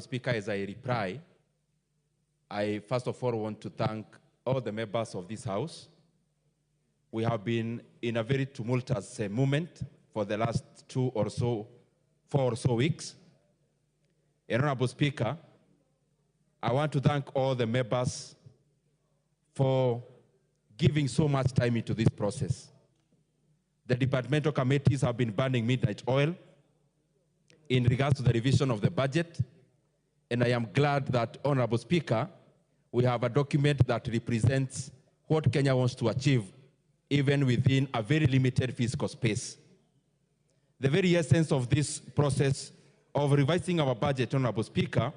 Speaker, as I reply, I first of all want to thank all the members of this House. We have been in a very tumultuous moment for the last 4 or so weeks. Honorable Speaker, I want to thank all the members for giving so much time into this process. The departmental committees have been burning midnight oil in regards to the revision of the budget, and I am glad that, Honorable Speaker, we have a document that represents what Kenya wants to achieve, even within a very limited fiscal space. The very essence of this process of revising our budget, Honorable Speaker,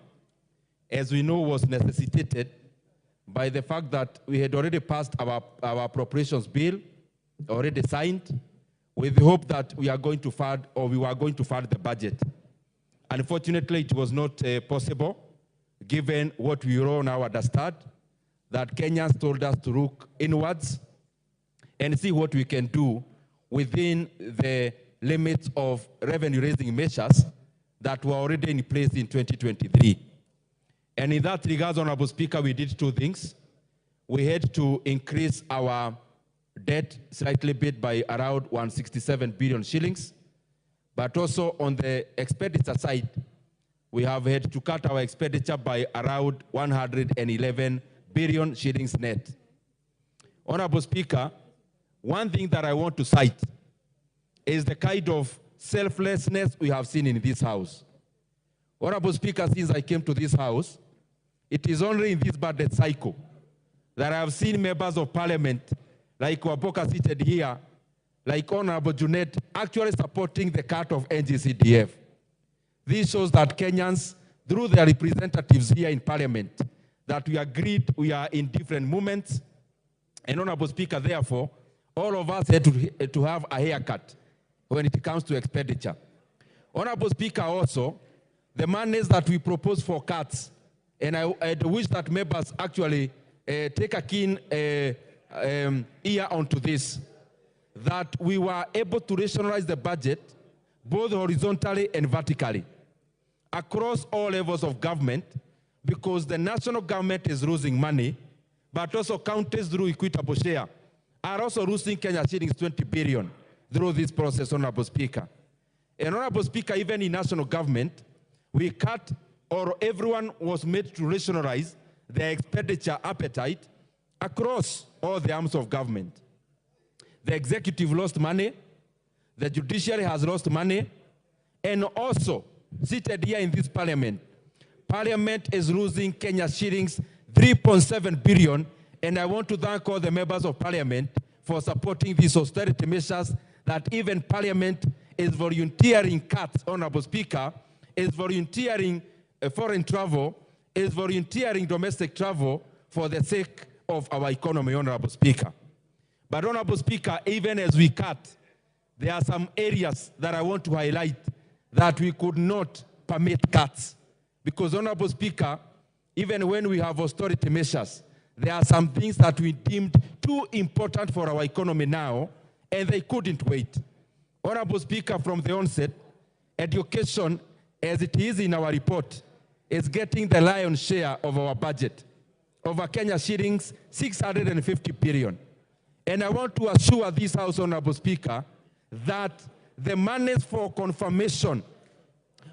as we know, was necessitated by the fact that we had already passed our appropriations bill, already signed, with the hope that we were going to fund the budget. Unfortunately, it was not possible, given what we all now understand, that Kenyans told us to look inwards and see what we can do within the limits of revenue-raising measures that were already in place in 2023. And in that regard, Honorable Speaker, we did 2 things. We had to increase our debt slightly bit by around 167 billion shillings. But also on the expenditure side, we have had to cut our expenditure by around 111 billion shillings net. Honorable Speaker, one thing that I want to cite is the kind of selflessness we have seen in this House. Honorable Speaker, since I came to this House, it is only in this budget cycle that I have seen members of Parliament like Waboka seated here, like Honorable Junet, actually supporting the cut of NGCDF. This shows that Kenyans, through their representatives here in Parliament, that we agreed we are in different movements. And Honorable Speaker, therefore, all of us had to have a haircut when it comes to expenditure. Honorable Speaker, also, the monies that we propose for cuts, and I wish that members actually take a keen ear onto this, that we were able to rationalize the budget both horizontally and vertically across all levels of government, because the national government is losing money, but also counties through equitable share are also losing Kenya shillings 20 billion through this process, Honorable Speaker. And Honorable Speaker, even in national government, we cut, or everyone was made to rationalize their expenditure appetite across all the arms of government. The executive lost money, the judiciary has lost money, and also, seated here in this Parliament, Parliament is losing Kenya shillings 3.7 billion, and I want to thank all the members of Parliament for supporting these austerity measures that even Parliament is volunteering cuts, Honorable Speaker, is volunteering foreign travel, is volunteering domestic travel for the sake of our economy, Honorable Speaker. But Honorable Speaker, even as we cut, there are some areas that I want to highlight that we could not permit cuts. Because Honorable Speaker, even when we have austerity measures, there are some things that we deemed too important for our economy now, and they couldn't wait. Honorable Speaker, from the onset, education, as it is in our report, is getting the lion's share of our budget, over Kenya shillings 650 billion. And I want to assure this House, Honorable Speaker, that the monies for confirmation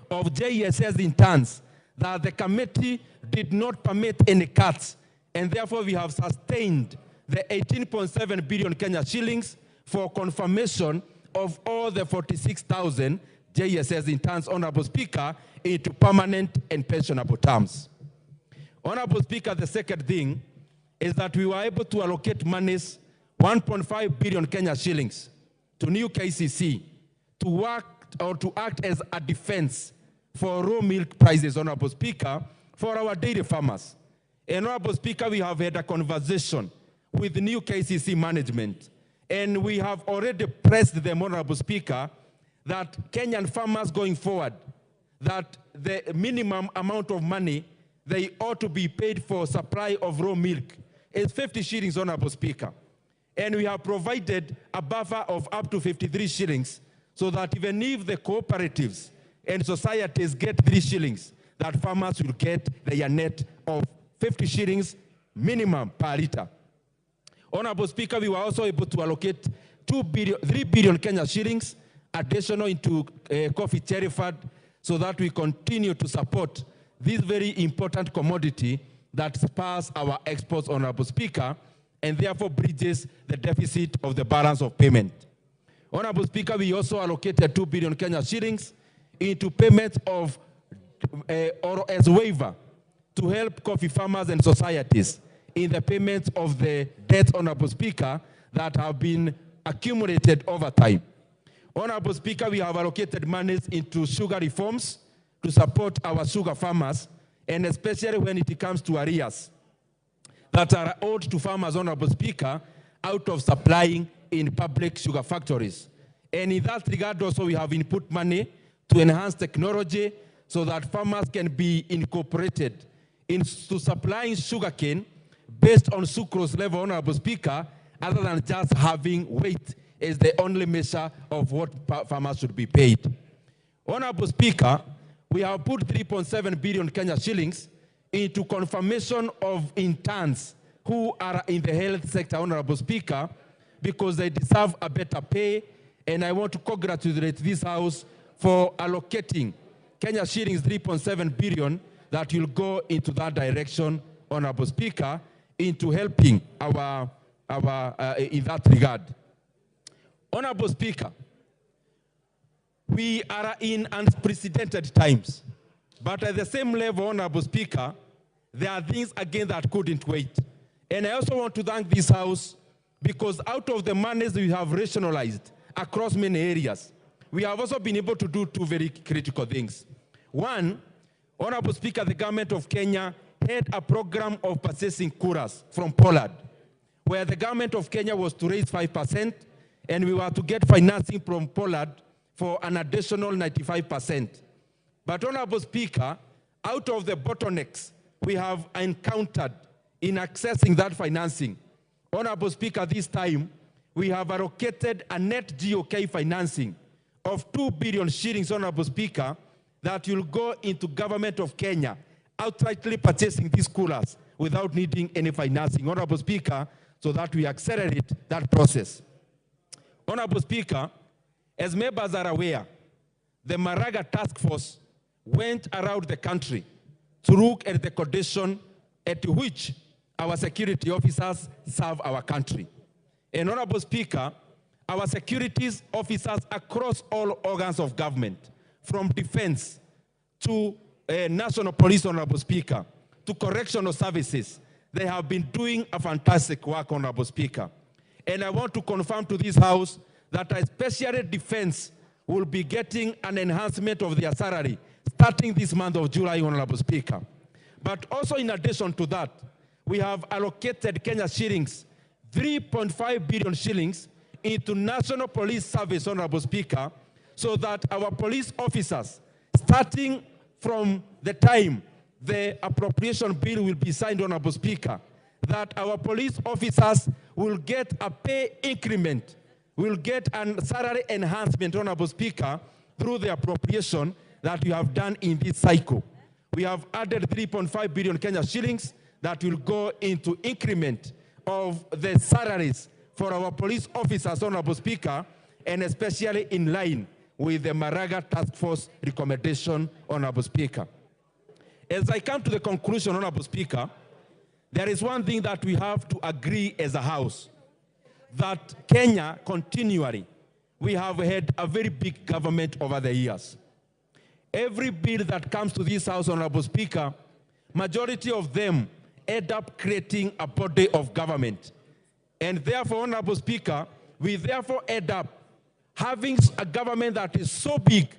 of JSS interns, that the committee did not permit any cuts, and therefore we have sustained the 18.7 billion Kenya shillings for confirmation of all the 46,000 JSS interns, Honorable Speaker, into permanent and pensionable terms. Honorable Speaker, the second thing is that we were able to allocate monies, 1.5 billion Kenya shillings, to new KCC to work or to act as a defense for raw milk prices, Honorable Speaker, for our dairy farmers. And Honorable Speaker, we have had a conversation with the new KCC management, and we have already pressed them, Honorable Speaker, that Kenyan farmers going forward, that the minimum amount of money they ought to be paid for supply of raw milk is 50 shillings, Honorable Speaker. And we have provided a buffer of up to 53 shillings so that even if the cooperatives and societies get 3 shillings, that farmers will get their net of 50 shillings minimum per litre. Honorable Speaker, we were also able to allocate 3 billion Kenya shillings additional into coffee cherry fund so that we continue to support this very important commodity that spurs our exports, Honorable Speaker, and therefore bridges the deficit of the balance of payment. Honorable Speaker, we also allocated 2 billion Kenya shillings into payments of or as waiver to help coffee farmers and societies in the payments of the debts, Honorable Speaker, that have been accumulated over time. Honorable Speaker, we have allocated monies into sugar reforms to support our sugar farmers, and especially when it comes to arrears that are owed to farmers, Honorable Speaker, out of supplying in public sugar factories. And in that regard also, we have input money to enhance technology so that farmers can be incorporated into supplying sugarcane based on sucrose level, Honorable Speaker, other than just having weight as the only measure of what farmers should be paid. Honorable Speaker, we have put 3.7 billion Kenya shillings into confirmation of interns who are in the health sector, Honorable Speaker, because they deserve a better pay, and I want to congratulate this House for allocating Kenya shillings 3.7 billion that will go into that direction, Honorable Speaker, into helping our in that regard. Honorable Speaker, we are in unprecedented times, but at the same level, Honorable Speaker, there are things again that couldn't wait. And I also want to thank this House because out of the monies we have rationalized across many areas, we have also been able to do two very critical things. One, Honorable Speaker, the government of Kenya had a program of purchasing coolers from Poland, where the government of Kenya was to raise 5%, and we were to get financing from Poland for an additional 95%. But Honorable Speaker, out of the bottlenecks we have encountered in accessing that financing, Honorable Speaker, this time we have allocated a net GOK financing of 2 billion shillings, Honorable Speaker, that will go into government of Kenya, outrightly purchasing these coolers without needing any financing, Honorable Speaker, so that we accelerate that process. Honorable Speaker, as members are aware, the Maraga Task Force went around the country to look at the condition at which our security officers serve our country. And Honorable Speaker, our security officers across all organs of government, from defense to national police, Honorable Speaker, to correctional services, they have been doing a fantastic work, Honorable Speaker. And I want to confirm to this House that especially defense will be getting an enhancement of their salary starting this month of July, Honorable Speaker. But also in addition to that, we have allocated Kenya shillings, 3.5 billion shillings into National Police Service, Honorable Speaker, so that our police officers, starting from the time the appropriation bill will be signed, Honorable Speaker, that our police officers will get a pay increment, will get a salary enhancement, Honorable Speaker, through the appropriation that we have done in this cycle. We have added 3.5 billion Kenya shillings that will go into increment of the salaries for our police officers, Honorable Speaker, and especially in line with the Maraga Task Force recommendation, Honorable Speaker. As I come to the conclusion, Honorable Speaker, there is one thing that we have to agree as a House, that Kenya continually, we have had a very big government over the years. Every bill that comes to this House, Honorable Speaker, majority of them end up creating a body of government. And therefore, Honorable Speaker, we therefore end up having a government that is so big,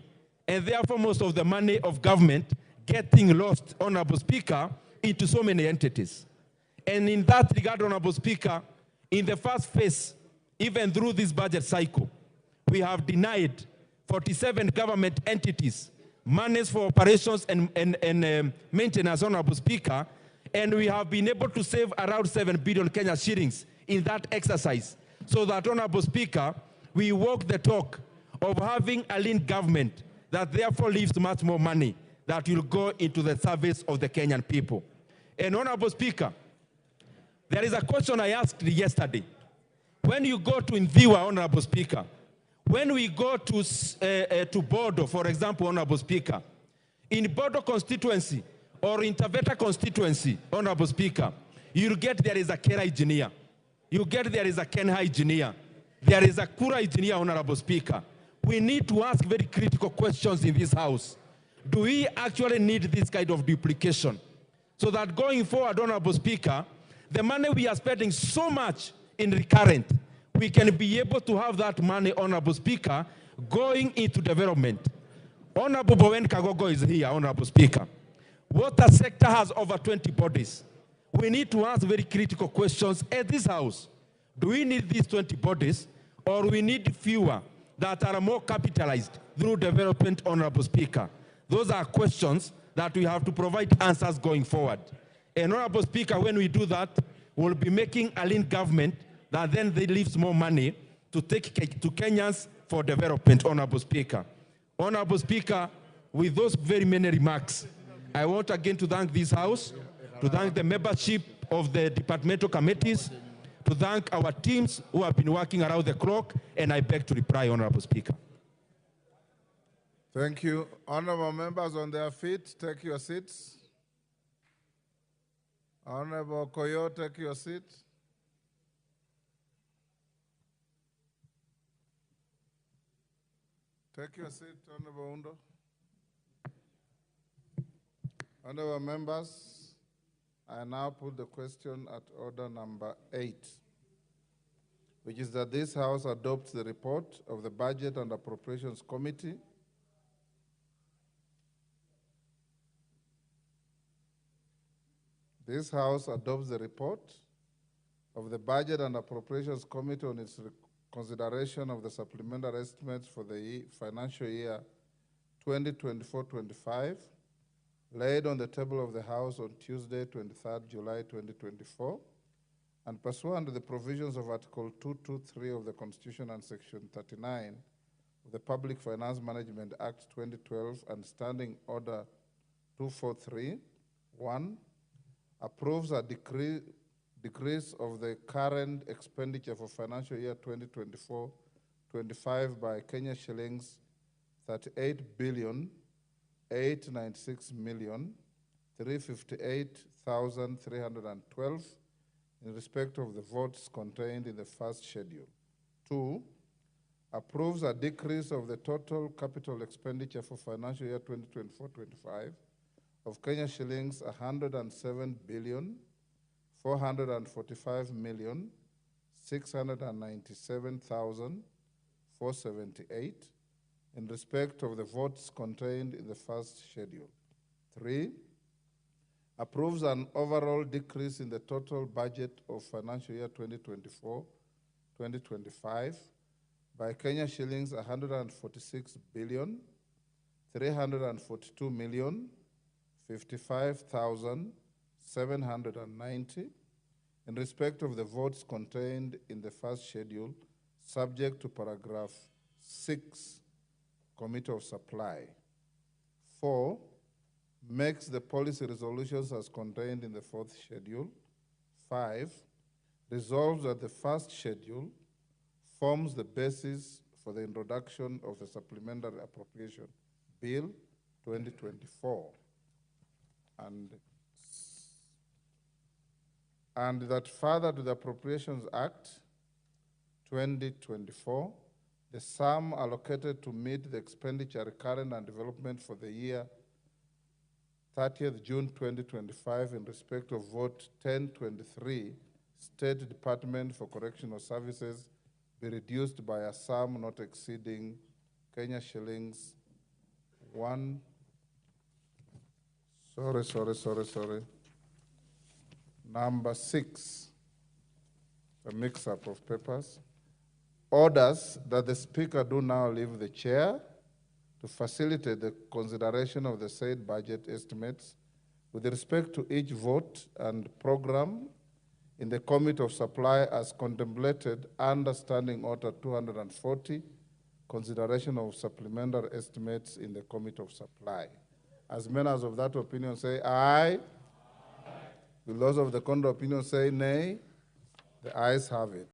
and therefore most of the money of government getting lost, Honorable Speaker, into so many entities. And in that regard, Honorable Speaker, in the first phase, even through this budget cycle, we have denied 47 government entities monies for operations and maintenance, Honorable Speaker, and we have been able to save around 7 billion Kenya shillings in that exercise, so that, Honorable Speaker, we walk the talk of having a lean government that therefore leaves much more money that will go into the service of the Kenyan people. And Honorable Speaker, there is a question I asked yesterday. When you go to Ndindi, Honorable Speaker, when we go to Bodo, for example, Honorable Speaker, in Bodo constituency or in Taveta constituency, Honorable Speaker, you'll get there is a Kera engineer. You get there is a Kenha engineer. There is a Kura engineer, Honorable Speaker. We need to ask very critical questions in this House. Do we actually need this kind of duplication? So that going forward, Honorable Speaker, the money we are spending so much in recurrent, we can be able to have that money, Honorable Speaker, going into development. Honorable Bowen Kagogo is here, Honorable Speaker. Water sector has over 20 bodies. We need to ask very critical questions at this House. Do we need these 20 bodies, or we need fewer that are more capitalized through development, Honorable Speaker? Those are questions that we have to provide answers going forward. And Honorable Speaker, when we do that, we'll be making a lean government that then they leaves more money to take to Kenyans for development, Honorable Speaker. Honorable Speaker, with those very many remarks, I want again to thank this House, to thank the membership of the departmental committees, to thank our teams who have been working around the clock, and I beg to reply, Honorable Speaker. Thank you. Honorable members on their feet, take your seats. Honorable Koyo, take your seat. Take your seat, Honorable Undo. Honorable members, I now put the question at order number 8, which is that this House adopts the report of the Budget and Appropriations Committee This House adopts the report of the Budget and Appropriations Committee on its consideration of the supplementary estimates for the financial year 2024-25, laid on the table of the House on Tuesday, 23rd July 2024, and pursuant to the provisions of Article 223 of the Constitution and Section 39 of the Public Finance Management Act 2012 and Standing Order 243, 1, approves a decrease of the current expenditure for financial year 2024-25 by Kenya shillings 38,896,358,312 in respect of the votes contained in the first schedule. 2, approves a decrease of the total capital expenditure for financial year 2024-25 of Kenya shillings 107,445,697,478 in respect of the votes contained in the first schedule. 3, approves an overall decrease in the total budget of financial year 2024-2025 by Kenya shillings 146,342,055,790 in respect of the votes contained in the first schedule, subject to paragraph 6, Committee of Supply. 4, makes the policy resolutions as contained in the fourth schedule. 5, resolves that the first schedule forms the basis for the introduction of the Supplementary Appropriation Bill 2024. And that further to the Appropriations Act 2024, the sum allocated to meet the expenditure recurrent and development for the year 30th June 2025 in respect of vote 1023, State Department for Correctional Services, be reduced by a sum not exceeding Kenya shillings Number 6, a mix-up of papers. Orders that the Speaker do now leave the chair to facilitate the consideration of the said budget estimates with respect to each vote and program in the Committee of Supply as contemplated under Standing Order 240, consideration of supplementary estimates in the Committee of Supply. As many as of that opinion say aye. Will those of the contrary opinion say nay? The ayes have it.